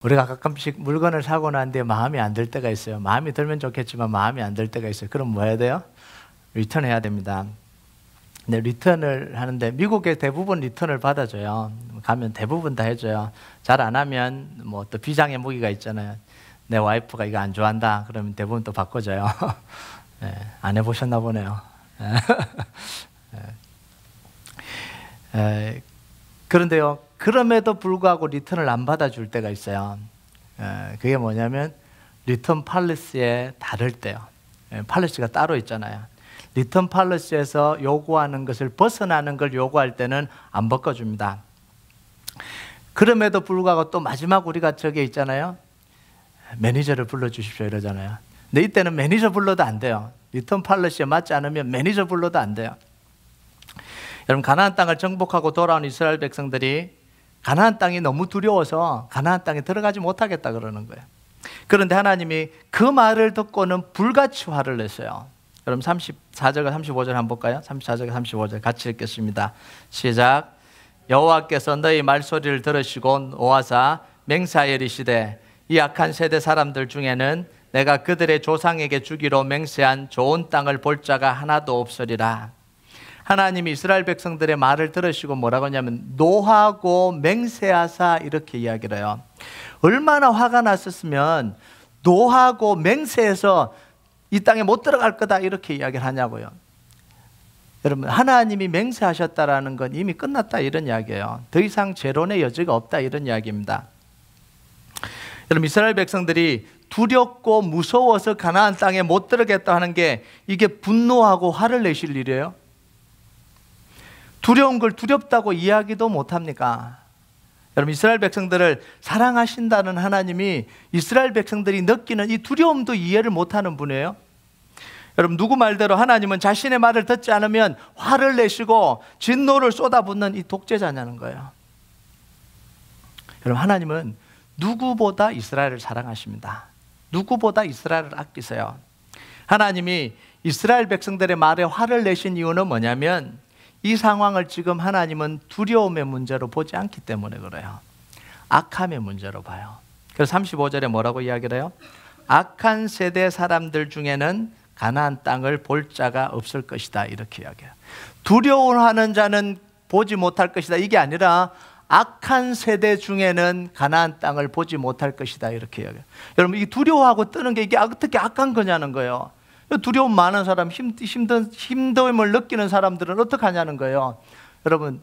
우리가 가끔씩 물건을 사고 난 뒤에 마음에 안 들 때가 있어요. 마음에 들면 좋겠지만 마음에 안 들 때가 있어요. 그럼 뭐 해야 돼요? 리턴해야 됩니다. 근데 리턴을 하는데 미국에 대부분 리턴을 받아줘요. 가면 대부분 다 해줘요. 잘 안 하면 뭐 또 비장의 무기가 있잖아요. 내 와이프가 이거 안 좋아한다 그러면 대부분 또 바꿔줘요. 네, 안 해보셨나 보네요. 그런데요, 그럼에도 불구하고 리턴을 안 받아줄 때가 있어요. 그게 뭐냐면 리턴 팔리시에 다를 때요. 팔리시가 따로 있잖아요. 리턴 팔리시에서 요구하는 것을 벗어나는 걸 요구할 때는 안 바꿔줍니다. 그럼에도 불구하고 또 마지막 우리가 저게 있잖아요. 매니저를 불러주십시오 이러잖아요. 근데 이때는 매니저 불러도 안 돼요. 리턴 팔리시에 맞지 않으면 매니저 불러도 안 돼요. 여러분, 가나안 땅을 정복하고 돌아온 이스라엘 백성들이 가나안 땅이 너무 두려워서 가나안 땅에 들어가지 못하겠다 그러는 거예요. 그런데 하나님이 그 말을 듣고는 불같이 화를 냈어요. 여러분 34절과 35절 한번 볼까요? 34절과 35절 같이 읽겠습니다. 시작. 여호와께서 너희 말소리를 들으시고 노하사 맹세하여 이르시되 이 악한 세대 사람들 중에는 내가 그들의 조상에게 주기로 맹세한 좋은 땅을 볼 자가 하나도 없으리라. 하나님이 이스라엘 백성들의 말을 들으시고 뭐라고 하냐면 노하고 맹세하사 이렇게 이야기를 해요. 얼마나 화가 났었으면 노하고 맹세해서 이 땅에 못 들어갈 거다 이렇게 이야기를 하냐고요. 여러분, 하나님이 맹세하셨다라는 건 이미 끝났다 이런 이야기예요. 더 이상 재론의 여지가 없다 이런 이야기입니다. 여러분, 이스라엘 백성들이 두렵고 무서워서 가나안 땅에 못 들어가겠다 하는 게 이게 분노하고 화를 내실 일이에요? 두려운 걸 두렵다고 이야기도 못합니까? 여러분, 이스라엘 백성들을 사랑하신다는 하나님이 이스라엘 백성들이 느끼는 이 두려움도 이해를 못하는 분이에요. 여러분, 누구 말대로 하나님은 자신의 말을 듣지 않으면 화를 내시고 진노를 쏟아붓는 이 독재자냐는 거예요. 여러분, 하나님은 누구보다 이스라엘을 사랑하십니다. 누구보다 이스라엘을 아끼세요. 하나님이 이스라엘 백성들의 말에 화를 내신 이유는 뭐냐면 이 상황을 지금 하나님은 두려움의 문제로 보지 않기 때문에 그래요. 악함의 문제로 봐요. 그래서 35절에 뭐라고 이야기를 해요? 악한 세대 사람들 중에는 가나안 땅을 볼 자가 없을 것이다 이렇게 이야기해요. 두려워하는 자는 보지 못할 것이다 이게 아니라 악한 세대 중에는 가나안 땅을 보지 못할 것이다 이렇게 이야기해요. 여러분, 이 두려워하고 뜨는 게 이게 어떻게 악한 거냐는 거예요. 두려움 많은 사람, 힘듦을 느끼는 사람들은 어떻게 하냐는 거예요. 여러분,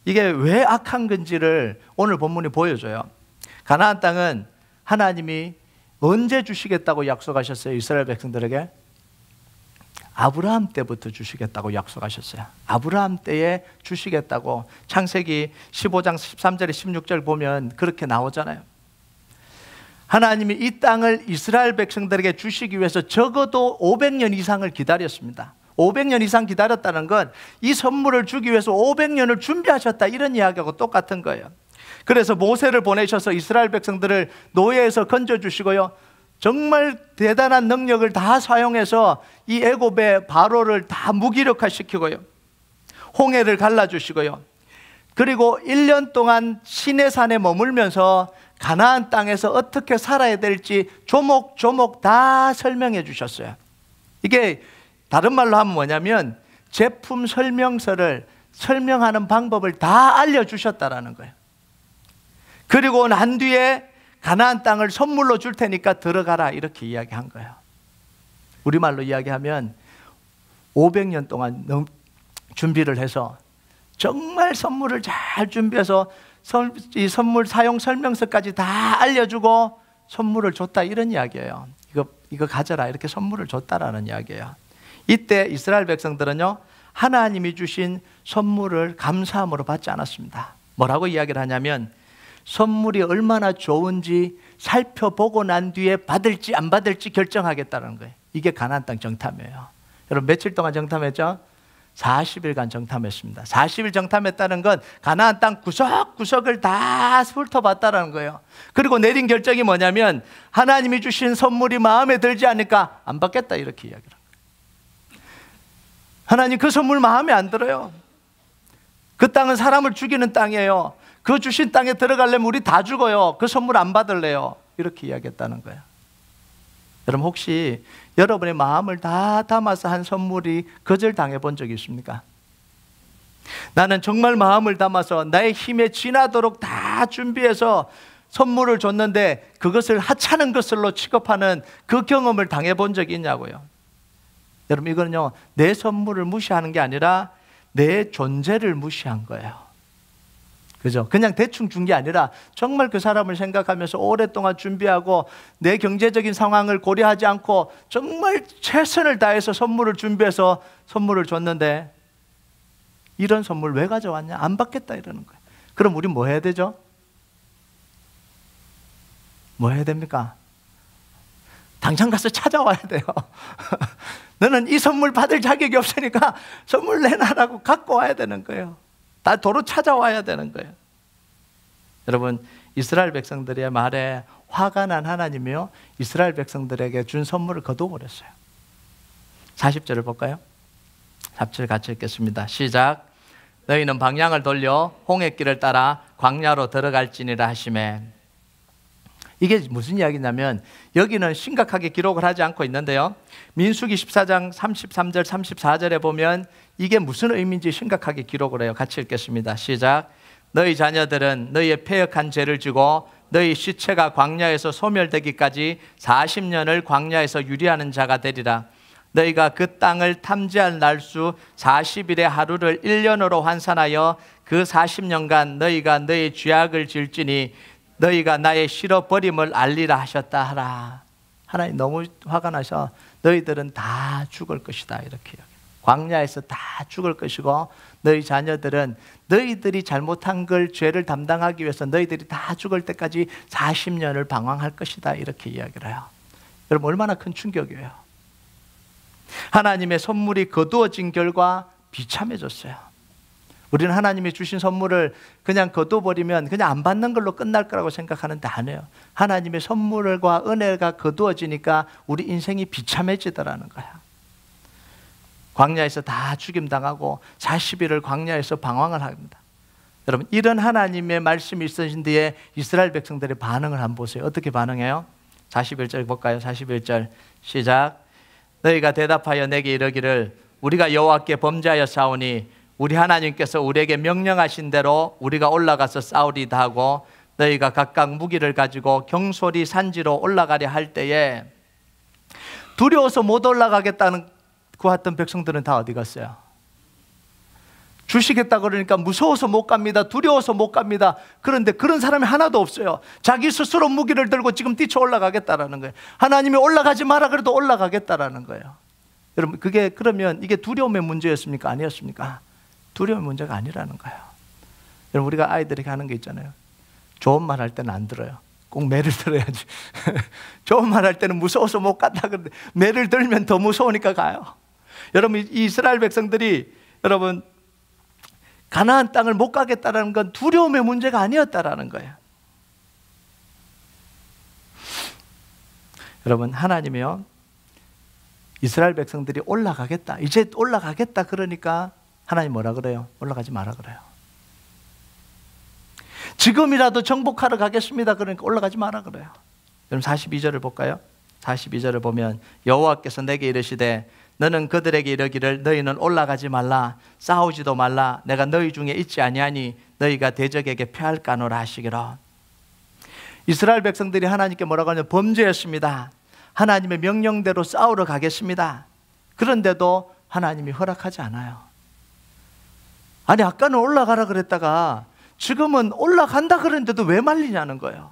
이게 왜 악한 건지를 오늘 본문이 보여줘요. 가나안 땅은 하나님이 언제 주시겠다고 약속하셨어요? 이스라엘 백성들에게? 아브라함 때부터 주시겠다고 약속하셨어요. 아브라함 때에 주시겠다고 창세기 15장 13절에 16절 보면 그렇게 나오잖아요. 하나님이 이 땅을 이스라엘 백성들에게 주시기 위해서 적어도 500년 이상을 기다렸습니다. 500년 이상 기다렸다는 건 이 선물을 주기 위해서 500년을 준비하셨다 이런 이야기하고 똑같은 거예요. 그래서 모세를 보내셔서 이스라엘 백성들을 노예에서 건져주시고요, 정말 대단한 능력을 다 사용해서 이 애굽의 바로를 다 무기력화시키고요, 홍해를 갈라주시고요, 그리고 1년 동안 시내산에 머물면서 가나안 땅에서 어떻게 살아야 될지 조목조목 다 설명해 주셨어요. 이게 다른 말로 하면 뭐냐면 제품 설명서를 설명하는 방법을 다 알려주셨다라는 거예요. 그리고 난 뒤에 가나안 땅을 선물로 줄 테니까 들어가라 이렇게 이야기한 거예요. 우리말로 이야기하면 500년 동안 준비를 해서 정말 선물을 잘 준비해서 이 선물 사용 설명서까지 다 알려주고 선물을 줬다 이런 이야기예요. 이거 가져라 이렇게 선물을 줬다라는 이야기예요. 이때 이스라엘 백성들은요, 하나님이 주신 선물을 감사함으로 받지 않았습니다. 뭐라고 이야기를 하냐면 선물이 얼마나 좋은지 살펴보고 난 뒤에 받을지 안 받을지 결정하겠다는 거예요. 이게 가나안 땅 정탐이에요. 여러분, 며칠 동안 정탐했죠? 40일간 정탐했습니다. 40일 정탐했다는 건 가나안 땅 구석구석을 다 훑어봤다는 거예요. 그리고 내린 결정이 뭐냐면 하나님이 주신 선물이 마음에 들지 않으니까 안 받겠다 이렇게 이야기를 합니다. 하나님 그 선물 마음에 안 들어요. 그 땅은 사람을 죽이는 땅이에요. 그 주신 땅에 들어가려면 우리 다 죽어요. 그 선물 안 받을래요. 이렇게 이야기했다는 거예요. 여러분 혹시 여러분의 마음을 다 담아서 한 선물이 거절당해 본 적이 있습니까? 나는 정말 마음을 담아서 나의 힘에 지나도록 다 준비해서 선물을 줬는데 그것을 하찮은 것으로 취급하는 그 경험을 당해 본 적이 있냐고요. 여러분 이거는요, 내 선물을 무시하는 게 아니라 내 존재를 무시한 거예요. 그죠? 그냥 대충 준 게 아니라 정말 그 사람을 생각하면서 오랫동안 준비하고 내 경제적인 상황을 고려하지 않고 정말 최선을 다해서 선물을 준비해서 선물을 줬는데 이런 선물 왜 가져왔냐? 안 받겠다 이러는 거예요. 그럼 우리 뭐 해야 되죠? 뭐 해야 됩니까? 당장 가서 찾아와야 돼요. 너는 이 선물 받을 자격이 없으니까 선물 내놔라고 갖고 와야 되는 거예요. 다 도로 찾아와야 되는 거예요. 여러분 이스라엘 백성들의 말에 화가 난 하나님이요, 이스라엘 백성들에게 준 선물을 거둬버렸어요. 40절을 볼까요? 40절 같이 읽겠습니다. 시작. 너희는 방향을 돌려 홍해길을 따라 광야로 들어갈지니라 하시매. 이게 무슨 이야기냐면 여기는 심각하게 기록을 하지 않고 있는데요, 민수기 14장 33절 34절에 보면 이게 무슨 의미인지 심각하게 기록을 해요. 같이 읽겠습니다. 시작. 너희 자녀들은 너희의 패역한 죄를 지고 너희 시체가 광야에서 소멸되기까지 40년을 광야에서 유리하는 자가 되리라. 너희가 그 땅을 탐지할 날수 40일의 하루를 1년으로 환산하여 그 40년간 너희가 너희 죄악을 질지니 너희가 나의 싫어버림을 알리라 하셨다 하라. 하나님 너무 화가 나서 너희들은 다 죽을 것이다 이렇게 이야기해요. 광야에서 다 죽을 것이고 너희 자녀들은 너희들이 잘못한 걸 죄를 담당하기 위해서 너희들이 다 죽을 때까지 40년을 방황할 것이다 이렇게 이야기를 해요. 여러분 얼마나 큰 충격이에요. 하나님의 선물이 거두어진 결과 비참해졌어요. 우리는 하나님이 주신 선물을 그냥 거둬버리면 그냥 안 받는 걸로 끝날 거라고 생각하는데 아니에요. 하나님의 선물과 은혜가 거두어지니까 우리 인생이 비참해지더라는 거야. 광야에서 다 죽임당하고 40일을 광야에서 방황을 합니다. 여러분 이런 하나님의 말씀이 있으신 뒤에 이스라엘 백성들의 반응을 한번 보세요. 어떻게 반응해요? 41절 볼까요? 41절 시작. 너희가 대답하여 내게 이르기를 우리가 여호와께 범죄하여 싸우니 우리 하나님께서 우리에게 명령하신 대로 우리가 올라가서 싸우리다 하고 너희가 각각 무기를 가지고 경솔히 산지로 올라가려 할 때에 두려워서 못 올라가겠다는 구했던 백성들은 다 어디 갔어요? 주시겠다 그러니까 무서워서 못 갑니다. 두려워서 못 갑니다. 그런데 그런 사람이 하나도 없어요. 자기 스스로 무기를 들고 지금 뛰쳐 올라가겠다라는 거예요. 하나님이 올라가지 마라 그래도 올라가겠다라는 거예요. 여러분 그게 그러면 이게 두려움의 문제였습니까? 아니었습니까? 두려움의 문제가 아니라는 거예요. 여러분 우리가 아이들에게 하는 게 있잖아요. 좋은 말 할 때는 안 들어요. 꼭 매를 들어야지. 좋은 말 할 때는 무서워서 못 간다 그러는데 매를 들면 더 무서우니까 가요. 여러분 이 이스라엘 백성들이 여러분 가나안 땅을 못 가겠다는 건 두려움의 문제가 아니었다라는 거예요. 여러분 하나님이요 이스라엘 백성들이 올라가겠다 이제 올라가겠다 그러니까 하나님 뭐라 그래요? 올라가지 마라 그래요. 지금이라도 정복하러 가겠습니다 그러니까 올라가지 마라 그래요. 여러분 42절을 볼까요? 42절을 보면 여호와께서 내게 이르시되 너는 그들에게 이르기를 너희는 올라가지 말라 싸우지도 말라 내가 너희 중에 있지 아니하니 너희가 대적에게 패할까노라 하시기로. 이스라엘 백성들이 하나님께 뭐라고 하냐면 범죄했습니다. 하나님의 명령대로 싸우러 가겠습니다. 그런데도 하나님이 허락하지 않아요. 아니 아까는 올라가라 그랬다가 지금은 올라간다 그랬는데도 왜 말리냐는 거예요.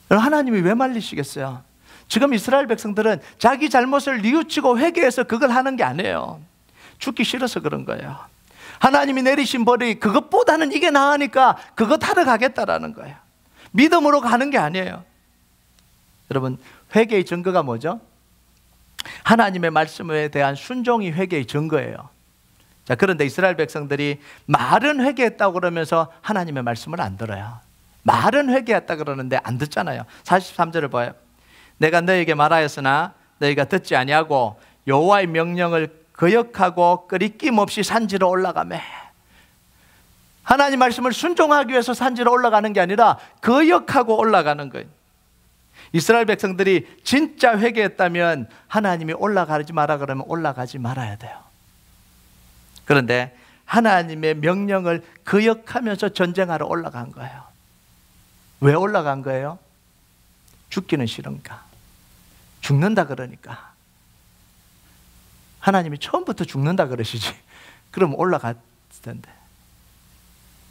하나님이 왜 말리시겠어요? 지금 이스라엘 백성들은 자기 잘못을 뉘우치고 회개해서 그걸 하는 게 아니에요. 죽기 싫어서 그런 거예요. 하나님이 내리신 벌이 그것보다는 이게 나으니까 그것 하러 가겠다라는 거예요. 믿음으로 가는 게 아니에요. 여러분 회개의 증거가 뭐죠? 하나님의 말씀에 대한 순종이 회개의 증거예요. 자, 그런데 이스라엘 백성들이 말은 회개했다고 그러면서 하나님의 말씀을 안 들어요. 말은 회개했다 그러는데 안 듣잖아요. 43절을 봐요. 내가 너에게 말하였으나 너희가 듣지 아니하고 여호와의 명령을 거역하고 끄리낌 없이 산지로 올라가매. 하나님 말씀을 순종하기 위해서 산지로 올라가는 게 아니라 거역하고 올라가는 거예요. 이스라엘 백성들이 진짜 회개했다면 하나님이 올라가지 마라 그러면 올라가지 말아야 돼요. 그런데 하나님의 명령을 거역하면서 전쟁하러 올라간 거예요. 왜 올라간 거예요? 죽기는 싫은가? 죽는다 그러니까. 하나님이 처음부터 죽는다 그러시지 그럼 올라갔을 텐데.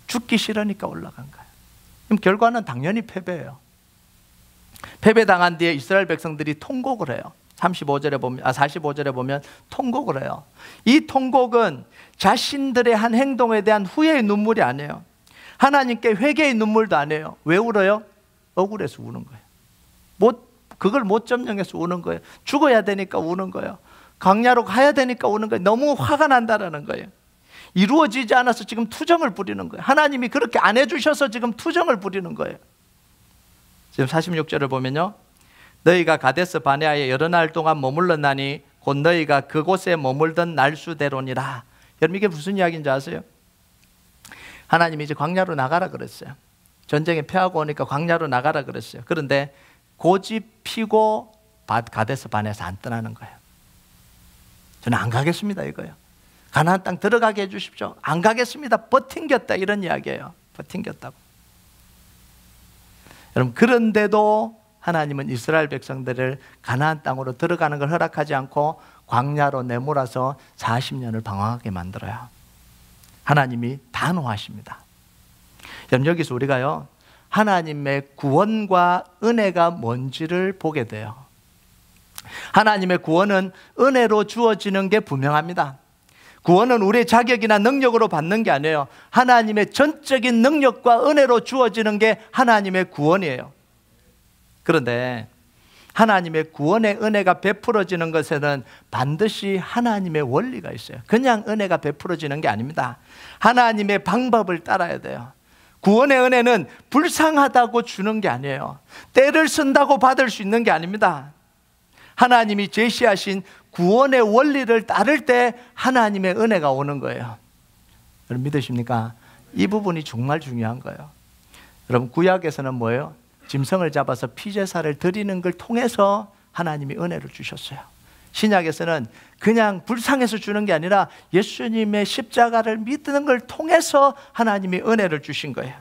죽기 싫으니까 올라간 거예요. 그럼 결과는 당연히 패배예요. 패배당한 뒤에 이스라엘 백성들이 통곡을 해요. 45절에 보면 통곡을 해요. 이 통곡은 자신들의 한 행동에 대한 후회의 눈물이 아니에요. 하나님께 회개의 눈물도 아니에요. 왜 울어요? 억울해서 우는 거예요. 그걸 못 점령해서 우는 거예요. 죽어야 되니까 우는 거예요. 광야로 가야 되니까 우는 거예요. 너무 화가 난다는 거예요. 이루어지지 않아서 지금 투정을 부리는 거예요. 하나님이 그렇게 안 해주셔서 지금 투정을 부리는 거예요. 지금 46절을 보면요, 너희가 가데스 바네아에 여러 날 동안 머물렀나니 곧 너희가 그곳에 머물던 날수대로니라. 여러분 이게 무슨 이야기인지 아세요? 하나님이 이제 광야로 나가라 그랬어요. 전쟁에 패하고 오니까 광야로 나가라 그랬어요. 그런데 고집 피고 가데스 바네아에서 안 떠나는 거예요. 저는 안 가겠습니다 이거예요. 가나안 땅 들어가게 해주십시오. 안 가겠습니다. 버팅겼다 이런 이야기예요. 버팅겼다고. 여러분 그런데도 하나님은 이스라엘 백성들을 가나안 땅으로 들어가는 걸 허락하지 않고 광야로 내몰아서 40년을 방황하게 만들어요. 하나님이 단호하십니다. 여러분 여기서 우리가요, 하나님의 구원과 은혜가 뭔지를 보게 돼요. 하나님의 구원은 은혜로 주어지는 게 분명합니다. 구원은 우리의 자격이나 능력으로 받는 게 아니에요. 하나님의 전적인 능력과 은혜로 주어지는 게 하나님의 구원이에요. 그런데 하나님의 구원의 은혜가 베풀어지는 것에는 반드시 하나님의 원리가 있어요. 그냥 은혜가 베풀어지는 게 아닙니다. 하나님의 방법을 따라야 돼요. 구원의 은혜는 불쌍하다고 주는 게 아니에요. 때를 쓴다고 받을 수 있는 게 아닙니다. 하나님이 제시하신 구원의 원리를 따를 때 하나님의 은혜가 오는 거예요. 여러분 믿으십니까? 이 부분이 정말 중요한 거예요. 여러분 구약에서는 뭐예요? 짐승을 잡아서 피제사를 드리는 걸 통해서 하나님이 은혜를 주셨어요. 신약에서는 그냥 불쌍해서 주는 게 아니라 예수님의 십자가를 믿는 걸 통해서 하나님이 은혜를 주신 거예요.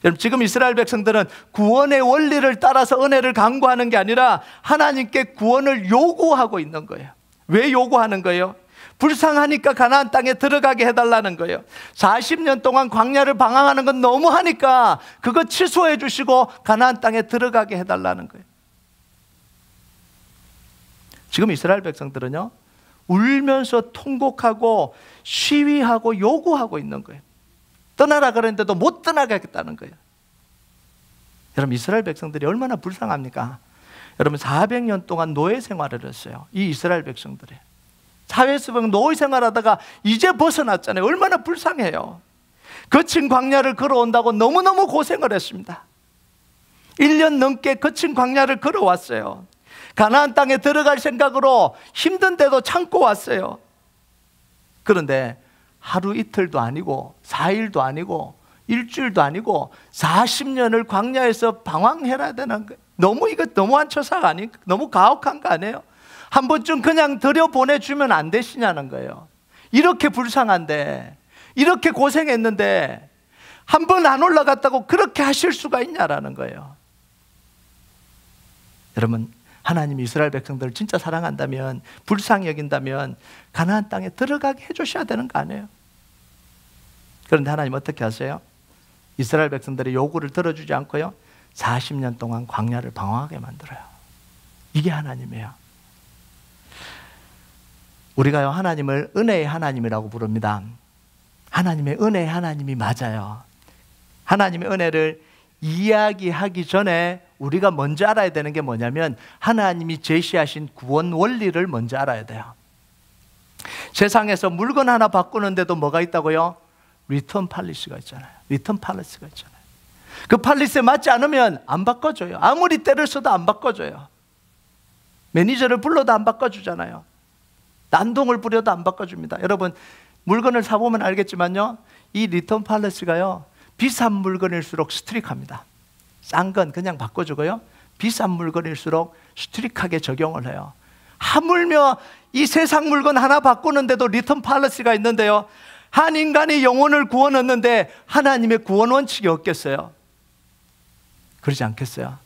여러분 지금 이스라엘 백성들은 구원의 원리를 따라서 은혜를 강구하는 게 아니라 하나님께 구원을 요구하고 있는 거예요. 왜 요구하는 거예요? 불쌍하니까 가나안 땅에 들어가게 해달라는 거예요. 40년 동안 광야를 방황하는 건 너무하니까 그거 취소해 주시고 가나안 땅에 들어가게 해달라는 거예요. 지금 이스라엘 백성들은요, 울면서 통곡하고 시위하고 요구하고 있는 거예요. 떠나라 그랬는데도 못 떠나겠다는 거예요. 여러분 이스라엘 백성들이 얼마나 불쌍합니까? 여러분 400년 동안 노예 생활을 했어요. 이 이스라엘 백성들이 사회에서 노예 생활하다가 이제 벗어났잖아요. 얼마나 불쌍해요. 거친 광야를 걸어온다고 너무너무 고생을 했습니다. 1년 넘게 거친 광야를 걸어왔어요. 가나안 땅에 들어갈 생각으로 힘든데도 참고 왔어요. 그런데 하루 이틀도 아니고 4일도 아니고 일주일도 아니고 40년을 광야에서 방황해야 되는 거예요. 이거 너무한 처사가 아니에요? 너무 가혹한 거 아니에요? 한 번쯤 그냥 들여보내주면 안 되시냐는 거예요. 이렇게 불쌍한데, 이렇게 고생했는데 한 번 안 올라갔다고 그렇게 하실 수가 있냐라는 거예요. 여러분 하나님이 이스라엘 백성들을 진짜 사랑한다면, 불쌍히 여긴다면 가나안 땅에 들어가게 해주셔야 되는 거 아니에요? 그런데 하나님 어떻게 하세요? 이스라엘 백성들의 요구를 들어주지 않고요, 40년 동안 광야를 방황하게 만들어요. 이게 하나님이에요. 우리가요 하나님을 은혜의 하나님이라고 부릅니다. 하나님의 은혜의 하나님이 맞아요. 하나님의 은혜를 이야기하기 전에 우리가 먼저 알아야 되는 게 뭐냐면 하나님이 제시하신 구원 원리를 먼저 알아야 돼요. 세상에서 물건 하나 바꾸는데도 뭐가 있다고요? 리턴 팔리시가 있잖아요. 리턴 팔리시가 있잖아요. 그 팔리스에 맞지 않으면 안 바꿔줘요. 아무리 때를 써도 안 바꿔줘요. 매니저를 불러도 안 바꿔주잖아요. 난동을 부려도 안 바꿔줍니다. 여러분 물건을 사보면 알겠지만요, 이 리턴 팔러시가요, 비싼 물건일수록 스트릭합니다. 싼 건 그냥 바꿔주고요, 비싼 물건일수록 스트릭하게 적용을 해요. 하물며 이 세상 물건 하나 바꾸는데도 리턴 팔러시가 있는데요, 한 인간이 영혼을 구워 넣는데 하나님의 구원 원칙이 없겠어요? 그러지 않겠어요?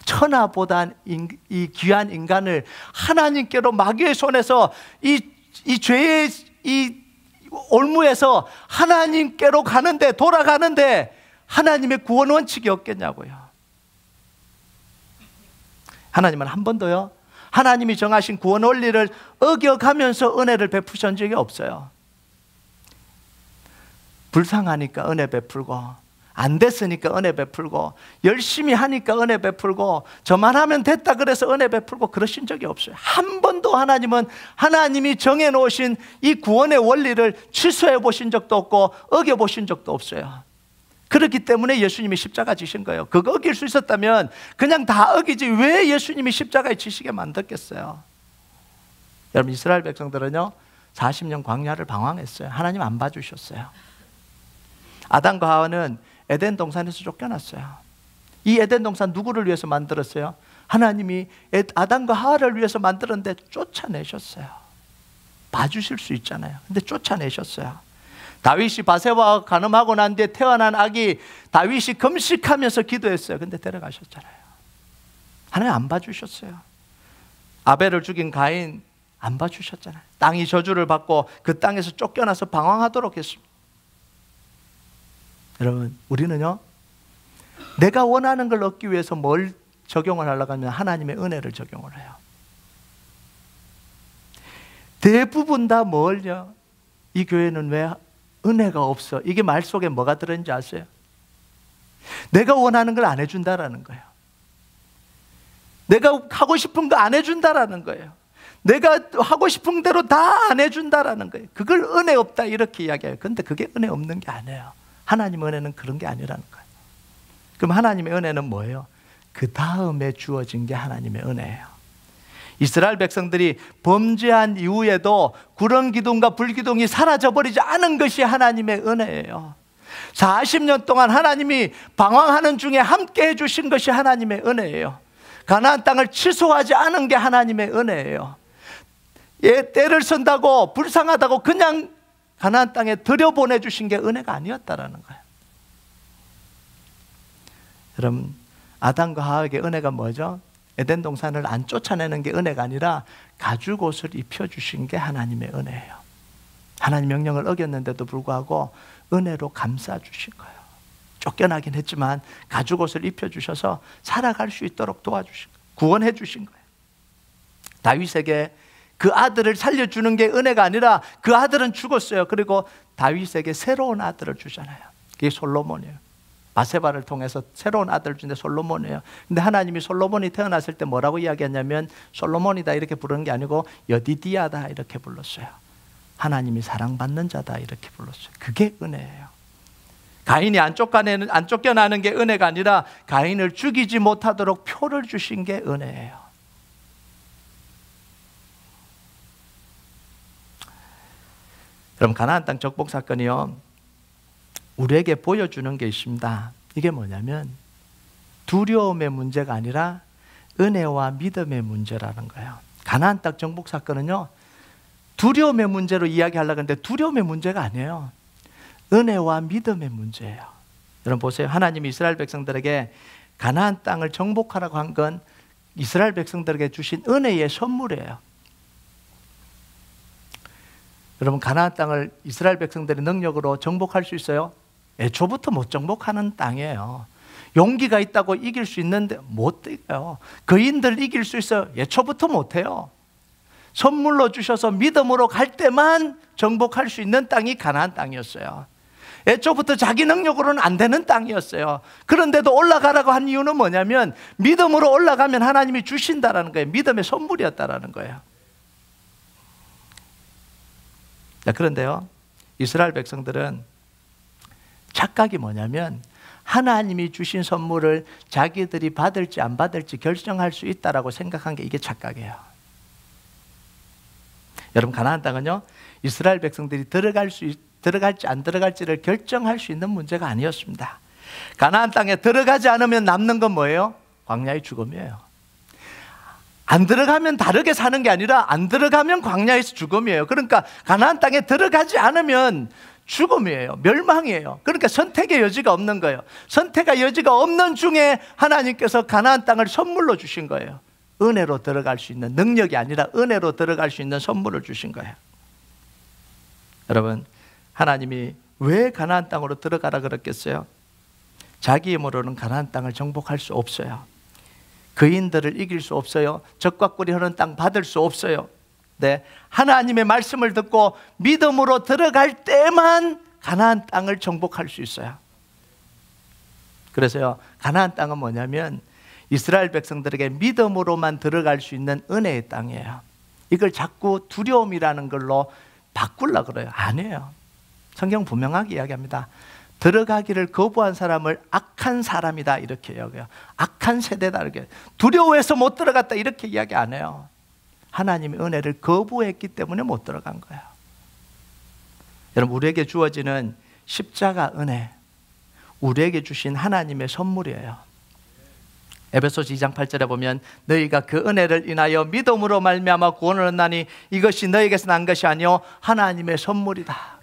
천하보다 이 귀한 인간을 하나님께로 마귀의 손에서 이 죄의 이 올무에서 하나님께로 가는데, 돌아가는데 하나님의 구원 원칙이 없겠냐고요. 하나님은 한 번도요, 하나님이 정하신 구원 원리를 어겨가면서 은혜를 베푸신 적이 없어요. 불쌍하니까 은혜 베풀고, 안 됐으니까 은혜 베풀고, 열심히 하니까 은혜 베풀고, 저만 하면 됐다 그래서 은혜 베풀고 그러신 적이 없어요. 한 번도 하나님은 하나님이 정해놓으신 이 구원의 원리를 취소해 보신 적도 없고 어겨보신 적도 없어요. 그렇기 때문에 예수님이 십자가 지신 거예요. 그거 어길 수 있었다면 그냥 다 어기지 왜 예수님이 십자가에 지시게 만들겠어요? 여러분, 이스라엘 백성들은요 40년 광야를 방황했어요. 하나님 안 봐주셨어요. 아담과 하와는 에덴 동산에서 쫓겨났어요. 이 에덴 동산 누구를 위해서 만들었어요? 하나님이 아담과 하와를 위해서 만들었는데 쫓아내셨어요. 봐주실 수 있잖아요. 근데 쫓아내셨어요. 다윗이 바세바와 간음하고 난 뒤에 태어난 아기 다윗이 금식하면서 기도했어요. 근데 데려가셨잖아요. 하나님 안 봐주셨어요. 아벨을 죽인 가인 안 봐주셨잖아요. 땅이 저주를 받고 그 땅에서 쫓겨나서 방황하도록 했습니다. 여러분, 우리는요 내가 원하는 걸 얻기 위해서 뭘 적용을 하려고 하면 하나님의 은혜를 적용을 해요. 대부분 다 뭘요? 이 교회는 왜 은혜가 없어? 이게 말 속에 뭐가 들었는지 아세요? 내가 원하는 걸 안 해준다라는 거예요. 내가 하고 싶은 거 안 해준다라는 거예요. 내가 하고 싶은 대로 다 안 해준다라는 거예요. 그걸 은혜 없다 이렇게 이야기해요. 근데 그게 은혜 없는 게 아니에요. 하나님 은혜는 그런 게 아니라는 거예요. 그럼 하나님의 은혜는 뭐예요? 그 다음에 주어진 게 하나님의 은혜예요. 이스라엘 백성들이 범죄한 이후에도 구름 기둥과 불 기둥이 사라져버리지 않은 것이 하나님의 은혜예요. 40년 동안 하나님이 방황하는 중에 함께 해주신 것이 하나님의 은혜예요. 가나안 땅을 취소하지 않은 게 하나님의 은혜예요. 때를 선다고 불쌍하다고 그냥 가나안 땅에 들여보내주신 게 은혜가 아니었다라는 거예요. 여러분, 아담과 하와에게 은혜가 뭐죠? 에덴 동산을 안 쫓아내는 게 은혜가 아니라 가죽옷을 입혀주신 게 하나님의 은혜예요. 하나님 명령을 어겼는데도 불구하고 은혜로 감싸주신 거예요. 쫓겨나긴 했지만 가죽옷을 입혀주셔서 살아갈 수 있도록 도와주신 거예요. 구원해 주신 거예요. 다윗에게 그 아들을 살려주는 게 은혜가 아니라 그 아들은 죽었어요. 그리고 다윗에게 새로운 아들을 주잖아요. 그게 솔로몬이에요. 바세바를 통해서 새로운 아들을 준데 솔로몬이에요. 근데 하나님이 솔로몬이 태어났을 때 뭐라고 이야기했냐면 솔로몬이다 이렇게 부르는 게 아니고 여디디아다 이렇게 불렀어요. 하나님이 사랑받는 자다 이렇게 불렀어요. 그게 은혜예요. 가인이 안 쫓겨나는 게 은혜가 아니라 가인을 죽이지 못하도록 표를 주신 게 은혜예요. 여러분, 가나안 땅 적복 사건이요 우리에게 보여주는 게 있습니다. 이게 뭐냐면 두려움의 문제가 아니라 은혜와 믿음의 문제라는 거예요. 가나안 땅 정복 사건은요 두려움의 문제로 이야기하려고 하는데 두려움의 문제가 아니에요. 은혜와 믿음의 문제예요. 여러분 보세요. 하나님이 이스라엘 백성들에게 가나안 땅을 정복하라고 한 건 이스라엘 백성들에게 주신 은혜의 선물이에요. 여러분, 가나안 땅을 이스라엘 백성들의 능력으로 정복할 수 있어요? 애초부터 못 정복하는 땅이에요. 용기가 있다고 이길 수 있는데 못 이겨요. 거인들 이길 수 있어요? 애초부터 못해요. 선물로 주셔서 믿음으로 갈 때만 정복할 수 있는 땅이 가나안 땅이었어요. 애초부터 자기 능력으로는 안 되는 땅이었어요. 그런데도 올라가라고 한 이유는 뭐냐면 믿음으로 올라가면 하나님이 주신다라는 거예요. 믿음의 선물이었다라는 거예요. 자, 그런데요 이스라엘 백성들은 착각이 뭐냐면 하나님이 주신 선물을 자기들이 받을지 안 받을지 결정할 수 있다라고 생각한 게 이게 착각이에요. 여러분, 가나안 땅은요, 이스라엘 백성들이 들어갈지 안 들어갈지를 결정할 수 있는 문제가 아니었습니다. 가나안 땅에 들어가지 않으면 남는 건 뭐예요? 광야의 죽음이에요. 안 들어가면 다르게 사는 게 아니라 안 들어가면 광야에서 죽음이에요. 그러니까 가나안 땅에 들어가지 않으면 죽음이에요. 멸망이에요. 그러니까 선택의 여지가 없는 거예요. 선택의 여지가 없는 중에 하나님께서 가나안 땅을 선물로 주신 거예요. 은혜로 들어갈 수 있는, 능력이 아니라 은혜로 들어갈 수 있는 선물을 주신 거예요. 여러분, 하나님이 왜 가나안 땅으로 들어가라 그랬겠어요? 자기 힘으로는 가나안 땅을 정복할 수 없어요. 그인들을 이길 수 없어요. 적과 꿀이 흐르는 땅 받을 수 없어요. 네, 하나님의 말씀을 듣고 믿음으로 들어갈 때만 가나안 땅을 정복할 수 있어요. 그래서요, 가나안 땅은 뭐냐면 이스라엘 백성들에게 믿음으로만 들어갈 수 있는 은혜의 땅이에요. 이걸 자꾸 두려움이라는 걸로 바꾸려고 그래요. 아니에요. 성경 분명하게 이야기합니다. 들어가기를 거부한 사람을 악한 사람이다 이렇게 여겨요. 악한 세대다 이렇게. 두려워해서 못 들어갔다 이렇게 이야기 안 해요. 하나님의 은혜를 거부했기 때문에 못 들어간 거예요. 여러분, 우리에게 주어지는 십자가 은혜, 우리에게 주신 하나님의 선물이에요. 에베소서 2장 8절에 보면 너희가 그 은혜를 인하여 믿음으로 말미암아 구원을 얻나니 이것이 너희에게서 난 것이 아니요 하나님의 선물이다.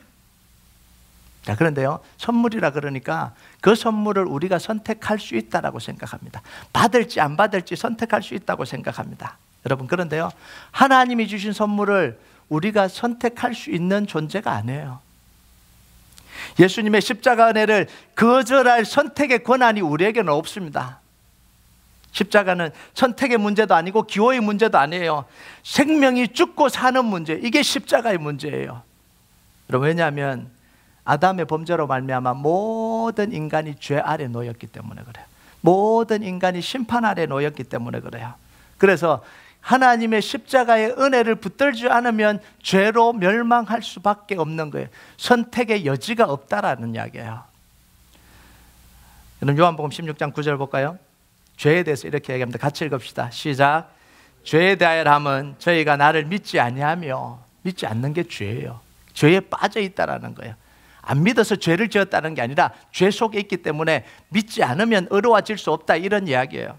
자, 그런데요, 선물이라 그러니까 그 선물을 우리가 선택할 수 있다라고 생각합니다. 받을지 안 받을지 선택할 수 있다고 생각합니다. 여러분, 그런데요, 하나님이 주신 선물을 우리가 선택할 수 있는 존재가 아니에요. 예수님의 십자가 은혜를 거절할 선택의 권한이 우리에게는 없습니다. 십자가는 선택의 문제도 아니고 기호의 문제도 아니에요. 생명이 죽고 사는 문제, 이게 십자가의 문제예요. 여러분, 왜냐하면 아담의 범죄로 말미암아 모든 인간이 죄 아래 놓였기 때문에 그래요. 모든 인간이 심판 아래 놓였기 때문에 그래요. 그래서 하나님의 십자가의 은혜를 붙들지 않으면 죄로 멸망할 수밖에 없는 거예요. 선택의 여지가 없다라는 이야기예요. 여러분, 요한복음 16장 9절 볼까요? 죄에 대해서 이렇게 얘기합니다. 같이 읽읍시다. 시작. 죄에 대하여 함은 저희가 나를 믿지 아니하며, 믿지 않는 게 죄예요. 죄에 빠져 있다라는 거예요. 안 믿어서 죄를 지었다는 게 아니라 죄 속에 있기 때문에 믿지 않으면 의로워질 수 없다, 이런 이야기예요.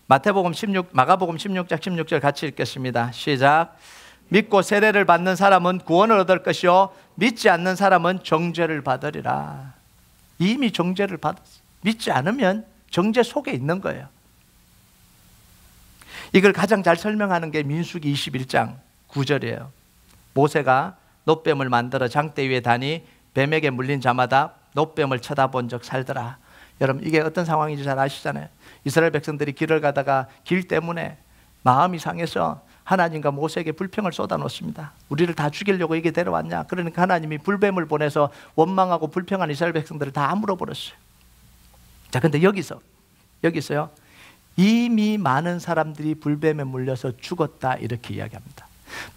마가복음 16장 16절 같이 읽겠습니다. 시작. 믿고 세례를 받는 사람은 구원을 얻을 것이요 믿지 않는 사람은 정죄를 받으리라. 이미 정죄를 받았어요. 믿지 않으면 정죄 속에 있는 거예요. 이걸 가장 잘 설명하는 게 민수기 21장 9절이에요. 모세가 놋뱀을 만들어 장대 위에 다니 뱀에게 물린 자마다 놋뱀을 쳐다본 적 살더라. 여러분, 이게 어떤 상황인지 잘 아시잖아요. 이스라엘 백성들이 길을 가다가 길 때문에 마음이 상해서 하나님과 모세에게 불평을 쏟아놓습니다. 우리를 다 죽이려고 이게 데려왔냐. 그러니까 하나님이 불뱀을 보내서 원망하고 불평한 이스라엘 백성들을 다 물어버렸어요. 자, 근데 여기서요, 이미 많은 사람들이 불뱀에 물려서 죽었다 이렇게 이야기합니다.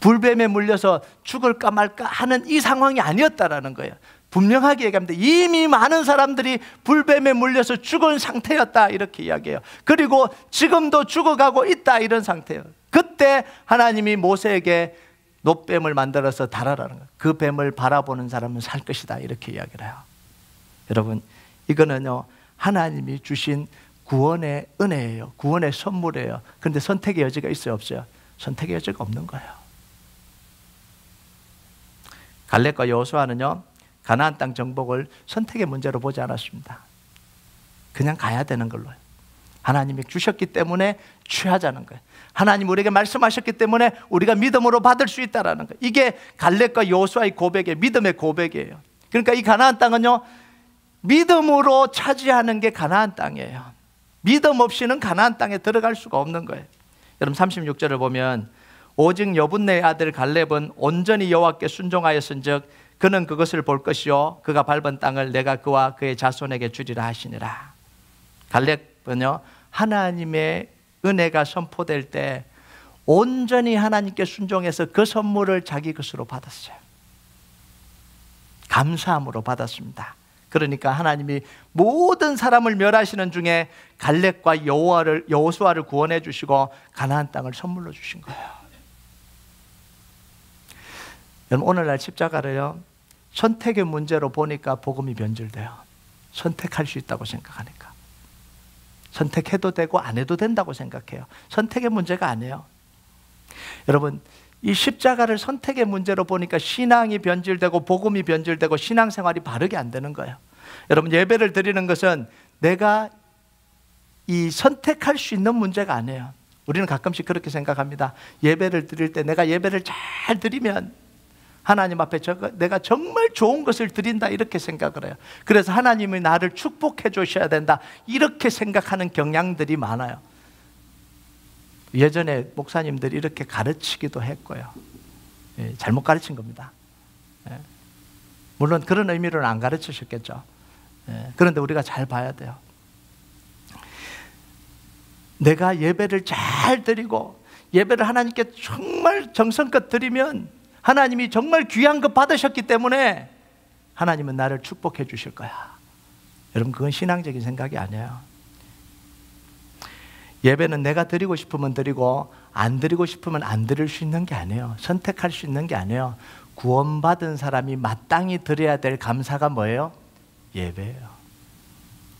불뱀에 물려서 죽을까 말까 하는 이 상황이 아니었다라는 거예요. 분명하게 얘기합니다. 이미 많은 사람들이 불뱀에 물려서 죽은 상태였다 이렇게 이야기해요. 그리고 지금도 죽어가고 있다 이런 상태예요. 그때 하나님이 모세에게 놋뱀을 만들어서 달아라는 거예요. 그 뱀을 바라보는 사람은 살 것이다 이렇게 이야기를 해요. 여러분, 이거는요, 하나님이 주신 구원의 은혜예요. 구원의 선물이에요. 그런데 선택의 여지가 있어요, 없어요? 선택의 여지가 없는 거예요. 갈렙과 여호수아는요, 가나안 땅 정복을 선택의 문제로 보지 않았습니다. 그냥 가야 되는 걸로요. 하나님이 주셨기 때문에 취하자는 거예요. 하나님 우리에게 말씀하셨기 때문에 우리가 믿음으로 받을 수 있다라는 거예요. 이게 갈렙과 여호수아의 고백이에요. 믿음의 고백이에요. 그러니까 이 가나안 땅은요, 믿음으로 차지하는 게 가나안 땅이에요. 믿음 없이는 가나안 땅에 들어갈 수가 없는 거예요. 여러분, 36절을 보면 오직 여분네의 아들 갈렙은 온전히 여호와께 순종하였은즉 그는 그것을 볼 것이요 그가 밟은 땅을 내가 그와 그의 자손에게 주리라 하시니라. 갈렙은요, 하나님의 은혜가 선포될 때 온전히 하나님께 순종해서 그 선물을 자기 것으로 받았어요. 감사함으로 받았습니다. 그러니까 하나님이 모든 사람을 멸하시는 중에 갈렙과 여호수아를 구원해 주시고 가나안 땅을 선물로 주신 거예요. 여러분, 오늘날 십자가를요, 선택의 문제로 보니까 복음이 변질돼요. 선택할 수 있다고 생각하니까. 선택해도 되고 안 해도 된다고 생각해요. 선택의 문제가 아니에요. 여러분, 이 십자가를 선택의 문제로 보니까 신앙이 변질되고 복음이 변질되고 신앙생활이 바르게 안 되는 거예요. 여러분, 예배를 드리는 것은 내가 이 선택할 수 있는 문제가 아니에요. 우리는 가끔씩 그렇게 생각합니다. 예배를 드릴 때 내가 예배를 잘 드리면 하나님 앞에 내가 정말 좋은 것을 드린다, 이렇게 생각을 해요. 그래서 하나님이 나를 축복해 주셔야 된다, 이렇게 생각하는 경향들이 많아요. 예전에 목사님들이 이렇게 가르치기도 했고요. 잘못 가르친 겁니다. 물론 그런 의미로는 안 가르치셨겠죠. 그런데 우리가 잘 봐야 돼요. 내가 예배를 잘 드리고 예배를 하나님께 정말 정성껏 드리면 하나님이 정말 귀한 것 받으셨기 때문에 하나님은 나를 축복해 주실 거야. 여러분, 그건 신앙적인 생각이 아니에요. 예배는 내가 드리고 싶으면 드리고 안 드리고 싶으면 안 드릴 수 있는 게 아니에요. 선택할 수 있는 게 아니에요. 구원받은 사람이 마땅히 드려야 될 감사가 뭐예요? 예배예요.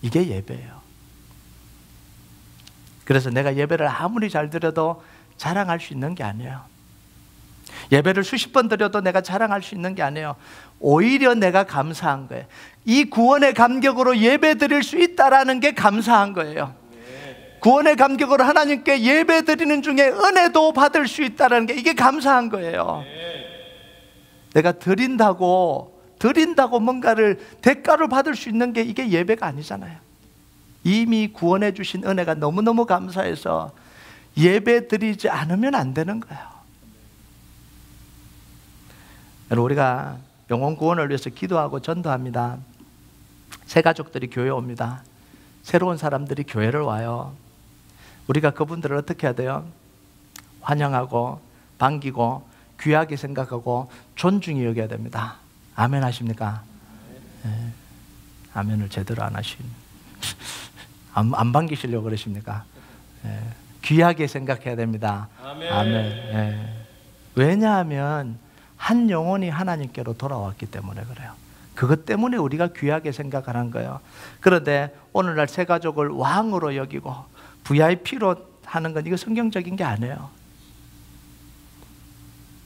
이게 예배예요. 그래서 내가 예배를 아무리 잘 드려도 자랑할 수 있는 게 아니에요. 예배를 수십 번 드려도 내가 자랑할 수 있는 게 아니에요. 오히려 내가 감사한 거예요. 이 구원의 감격으로 예배 드릴 수 있다라는 게 감사한 거예요. 구원의 감격으로 하나님께 예배 드리는 중에 은혜도 받을 수 있다는 게, 이게 감사한 거예요. 내가 드린다고 뭔가를 대가로 받을 수 있는 게 이게 예배가 아니잖아요. 이미 구원해 주신 은혜가 너무너무 감사해서 예배 드리지 않으면 안 되는 거예요. 여러분, 우리가 영혼 구원을 위해서 기도하고 전도합니다. 새 가족들이 교회 옵니다. 새로운 사람들이 교회를 와요. 우리가 그분들을 어떻게 해야 돼요? 환영하고 반기고 귀하게 생각하고 존중히 여겨야 됩니다. 아멘 하십니까? 네. 아멘을 제대로 안 하신, 안 반기시려고 그러십니까? 네. 귀하게 생각해야 됩니다. 아멘. 네. 왜냐하면 한 영혼이 하나님께로 돌아왔기 때문에 그래요. 그것 때문에 우리가 귀하게 생각하는 거예요. 그런데 오늘날 새 가족을 왕으로 여기고 VIP로 하는 건 이거 성경적인 게 아니에요.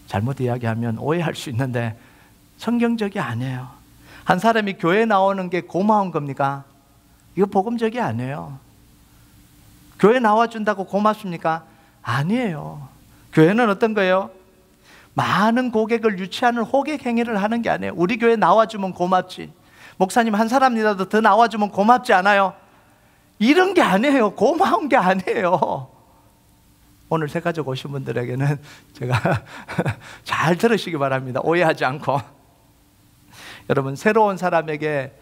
잘못 이야기하면 오해할 수 있는데 성경적이 아니에요. 한 사람이 교회 나오는 게 고마운 겁니까? 이거 복음적이 아니에요. 교회 나와준다고 고맙습니까? 아니에요. 교회는 어떤 거예요? 많은 고객을 유치하는 호객 행위를 하는 게 아니에요. 우리 교회 나와주면 고맙지, 목사님 한 사람이라도 더 나와주면 고맙지 않아요? 이런 게 아니에요. 고마운 게 아니에요. 오늘 새 가족 오신 분들에게는 제가 잘 들으시기 바랍니다. 오해하지 않고. 여러분, 새로운 사람에게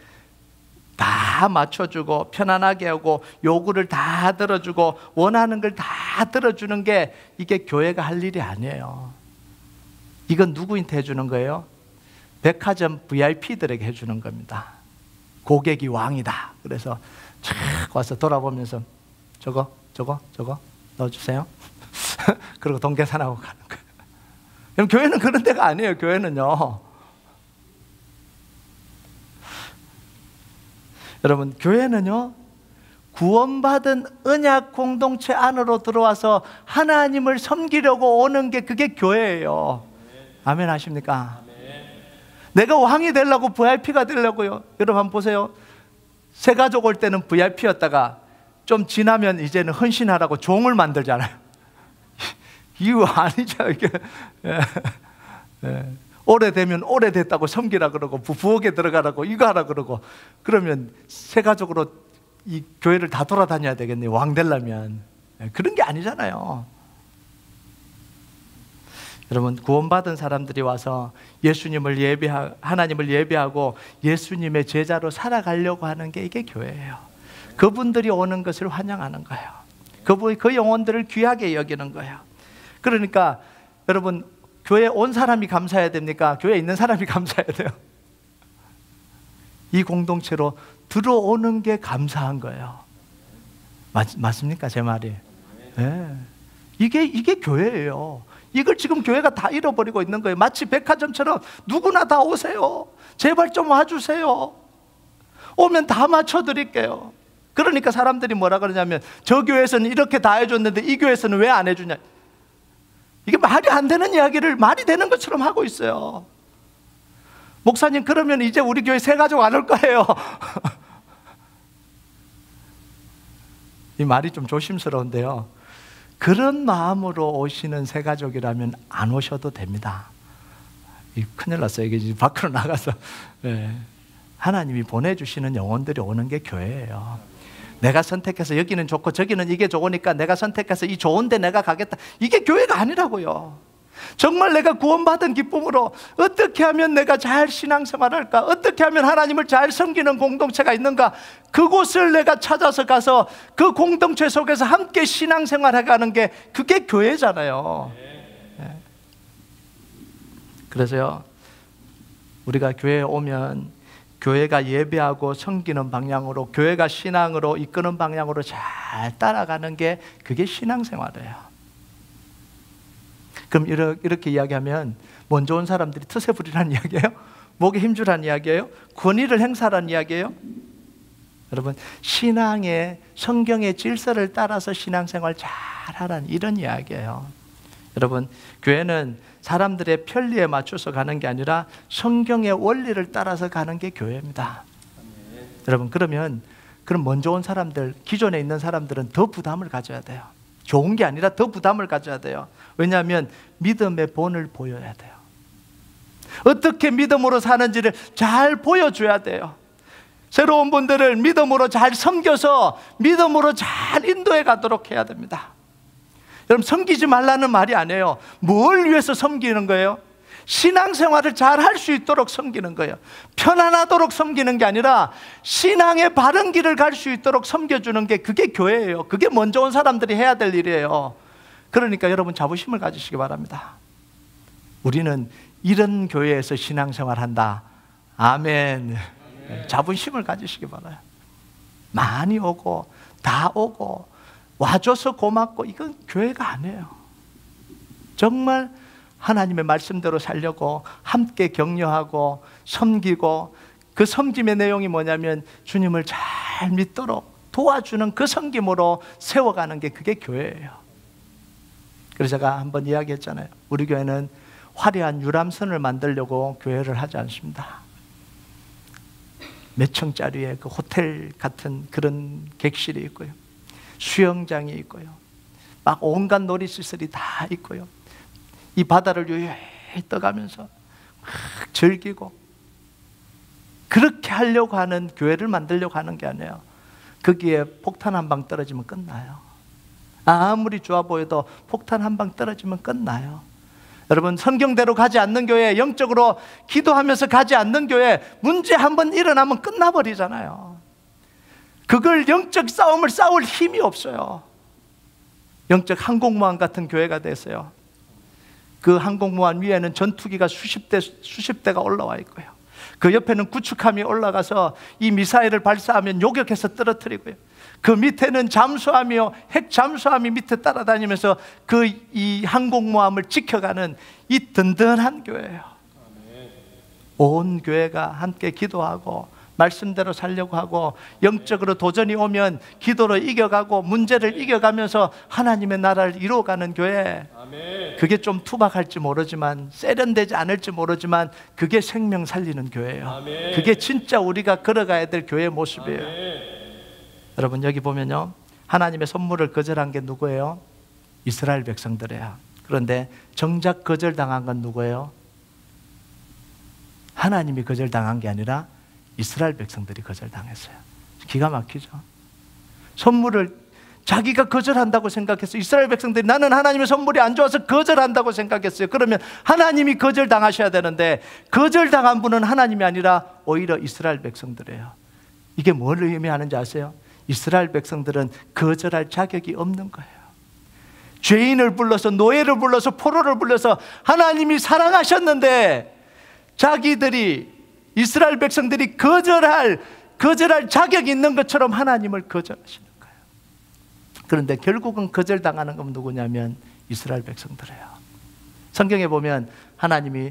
다 맞춰주고 편안하게 하고 요구를 다 들어주고 원하는 걸 다 들어주는 게 이게 교회가 할 일이 아니에요. 이건 누구한테 해주는 거예요? 백화점 VIP들에게 해주는 겁니다. 고객이 왕이다. 그래서 쫙 와서 돌아보면서 저거 넣어주세요. 그리고 돈 계산하고 가는 거예요. 그럼 교회는 그런 데가 아니에요. 교회는요, 여러분, 교회는요, 구원받은 언약 공동체 안으로 들어와서 하나님을 섬기려고 오는 게 그게 교회예요. 아멘 하십니까? 내가 왕이 되려고 VIP가 되려고요. 여러분 한번 보세요. 새 가족 올 때는 VIP였다가 좀 지나면 이제는 헌신하라고 종을 만들잖아요. 이거 아니죠, 이게. 오래되면 오래됐다고 섬기라 그러고 부엌에 들어가라고 이거 하라 그러고, 그러면 새 가족으로 이 교회를 다 돌아다녀야 되겠네요, 왕 되려면. 그런 게 아니잖아요. 여러분, 구원받은 사람들이 와서 하나님을 예배하고 예수님의 제자로 살아가려고 하는 게 이게 교회예요. 그분들이 오는 것을 환영하는 거예요. 그 영혼들을 귀하게 여기는 거예요. 그러니까 여러분, 교회에 온 사람이 감사해야 됩니까? 교회에 있는 사람이 감사해야 돼요. 이 공동체로 들어오는 게 감사한 거예요. 맞습니까? 제 말이. 네. 이게 교회예요. 이걸 지금 교회가 다 잃어버리고 있는 거예요. 마치 백화점처럼 누구나 다 오세요. 제발 좀 와주세요. 오면 다 맞춰드릴게요. 그러니까 사람들이 뭐라 그러냐면 저 교회에서는 이렇게 다 해줬는데 이 교회에서는 왜 안 해주냐. 이게 말이 안 되는 이야기를 말이 되는 것처럼 하고 있어요. 목사님, 그러면 이제 우리 교회 새 가족 안 올 거예요. 이 말이 좀 조심스러운데요, 그런 마음으로 오시는 새 가족이라면 안 오셔도 됩니다. 큰일 났어요. 이게 이제 밖으로 나가서. 네. 하나님이 보내주시는 영혼들이 오는 게 교회예요. 내가 선택해서 여기는 좋고 저기는 이게 좋으니까 내가 선택해서 이 좋은데 내가 가겠다, 이게 교회가 아니라고요. 정말 내가 구원받은 기쁨으로 어떻게 하면 내가 잘 신앙생활할까, 어떻게 하면 하나님을 잘 섬기는 공동체가 있는가, 그곳을 내가 찾아서 가서 그 공동체 속에서 함께 신앙생활해가는 게 그게 교회잖아요. 네. 그래서요, 우리가 교회에 오면 교회가 예배하고 섬기는 방향으로, 교회가 신앙으로 이끄는 방향으로 잘 따라가는 게 그게 신앙생활이에요. 그럼 이렇게 이야기하면 먼저 온 사람들이 트세 부리라는 이야기예요? 목에 힘주라는 이야기예요? 권위를 행사라는 이야기예요? 여러분, 신앙의 성경의 질서를 따라서 신앙생활 잘 하라는 이런 이야기예요. 여러분, 교회는 사람들의 편리에 맞춰서 가는 게 아니라 성경의 원리를 따라서 가는 게 교회입니다. 여러분, 그럼 먼저 온 사람들, 기존에 있는 사람들은 더 부담을 가져야 돼요. 좋은 게 아니라 더 부담을 가져야 돼요. 왜냐하면 믿음의 본을 보여야 돼요. 어떻게 믿음으로 사는지를 잘 보여줘야 돼요. 새로운 분들을 믿음으로 잘 섬겨서 믿음으로 잘 인도해 가도록 해야 됩니다. 여러분, 섬기지 말라는 말이 아니에요. 뭘 위해서 섬기는 거예요? 신앙생활을 잘 할 수 있도록 섬기는 거예요. 편안하도록 섬기는 게 아니라 신앙의 바른 길을 갈 수 있도록 섬겨주는 게 그게 교회예요. 그게 먼저 온 사람들이 해야 될 일이에요. 그러니까 여러분, 자부심을 가지시기 바랍니다. 우리는 이런 교회에서 신앙생활 한다. 아멘. 자부심을 가지시기 바라요. 많이 오고 다 오고 와줘서 고맙고 이건 교회가 아니에요. 정말 하나님의 말씀대로 살려고 함께 격려하고 섬기고, 그 섬김의 내용이 뭐냐면 주님을 잘 믿도록 도와주는 그 섬김으로 세워가는 게 그게 교회예요. 그래서 제가 한번 이야기했잖아요. 우리 교회는 화려한 유람선을 만들려고 교회를 하지 않습니다. 몇 층짜리의 그 호텔 같은 그런 객실이 있고요, 수영장이 있고요, 막 온갖 놀이시설이 다 있고요, 이 바다를 유유히 떠가면서 막 즐기고, 그렇게 하려고 하는 교회를 만들려고 하는 게 아니에요. 거기에 폭탄 한 방 떨어지면 끝나요. 아무리 좋아 보여도 폭탄 한 방 떨어지면 끝나요. 여러분, 성경대로 가지 않는 교회, 영적으로 기도하면서 가지 않는 교회, 문제 한번 일어나면 끝나버리잖아요. 그걸 영적 싸움을 싸울 힘이 없어요. 영적 항공모함 같은 교회가 됐어요. 그 항공모함 위에는 전투기가 수십 대가 올라와 있고요, 그 옆에는 구축함이 올라가서 이 미사일을 발사하면 요격해서 떨어뜨리고요, 그 밑에는 잠수함이요, 핵 잠수함이 밑에 따라다니면서 이 항공모함을 지켜가는 이 든든한 교회예요. 온 교회가 함께 기도하고 말씀대로 살려고 하고, 영적으로 도전이 오면 기도로 이겨가고 문제를 이겨가면서 하나님의 나라를 이루어가는 교회. 그게 좀 투박할지 모르지만, 세련되지 않을지 모르지만 그게 생명 살리는 교회예요. 그게 진짜 우리가 걸어가야 될 교회의 모습이에요. 여러분, 여기 보면요, 하나님의 선물을 거절한 게 누구예요? 이스라엘 백성들이에요. 그런데 정작 거절당한 건 누구예요? 하나님이 거절당한 게 아니라 이스라엘 백성들이 거절당했어요. 기가 막히죠. 선물을 자기가 거절한다고 생각했어요. 이스라엘 백성들이 나는 하나님의 선물이 안 좋아서 거절한다고 생각했어요. 그러면 하나님이 거절당하셔야 되는데, 거절당한 분은 하나님이 아니라 오히려 이스라엘 백성들이에요. 이게 뭘 의미하는지 아세요? 이스라엘 백성들은 거절할 자격이 없는 거예요. 죄인을 불러서, 노예를 불러서, 포로를 불러서 하나님이 사랑하셨는데, 자기들이, 이스라엘 백성들이 거절할 자격이 있는 것처럼 하나님을 거절하시는 거예요. 그런데 결국은 거절당하는 건 누구냐면 이스라엘 백성들이에요. 성경에 보면 하나님이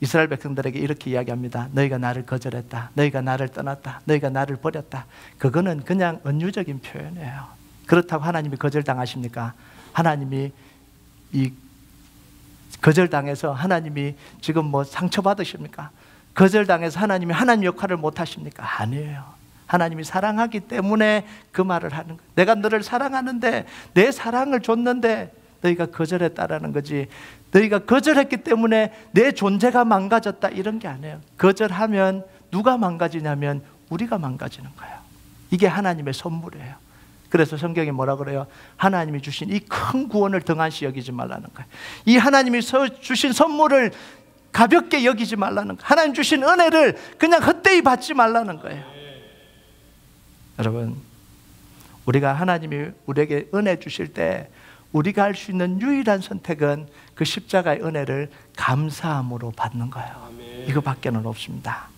이스라엘 백성들에게 이렇게 이야기합니다. 너희가 나를 거절했다. 너희가 나를 떠났다. 너희가 나를 버렸다. 그거는 그냥 은유적인 표현이에요. 그렇다고 하나님이 거절당하십니까? 하나님이 이 거절당해서 하나님이 지금 뭐 상처받으십니까? 거절당해서 하나님이 하나님 역할을 못하십니까? 아니에요. 하나님이 사랑하기 때문에 그 말을 하는 거예요. 내가 너를 사랑하는데 내 사랑을 줬는데 너희가 거절했다라는 거지, 너희가 거절했기 때문에 내 존재가 망가졌다 이런 게 아니에요. 거절하면 누가 망가지냐면 우리가 망가지는 거예요. 이게 하나님의 선물이에요. 그래서 성경이 뭐라 그래요? 하나님이 주신 이 큰 구원을 등한시 여기지 말라는 거예요. 이 하나님이 주신 선물을 가볍게 여기지 말라는 거예요. 하나님 주신 은혜를 그냥 헛되이 받지 말라는 거예요. 여러분, 우리가 하나님이 우리에게 은혜 주실 때 우리가 할 수 있는 유일한 선택은 그 십자가의 은혜를 감사함으로 받는 거예요. 이거밖에는 없습니다.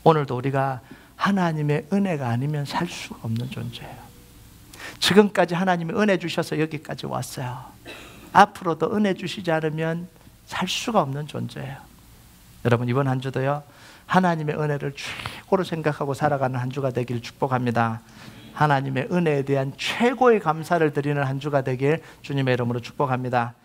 오늘도 우리가 하나님의 은혜가 아니면 살 수가 없는 존재예요. 지금까지 하나님이 은혜 주셔서 여기까지 왔어요. 앞으로도 은혜 주시지 않으면 살 수가 없는 존재예요. 여러분, 이번 한 주도요, 하나님의 은혜를 최고로 생각하고 살아가는 한 주가 되길 축복합니다. 하나님의 은혜에 대한 최고의 감사를 드리는 한 주가 되길 주님의 이름으로 축복합니다.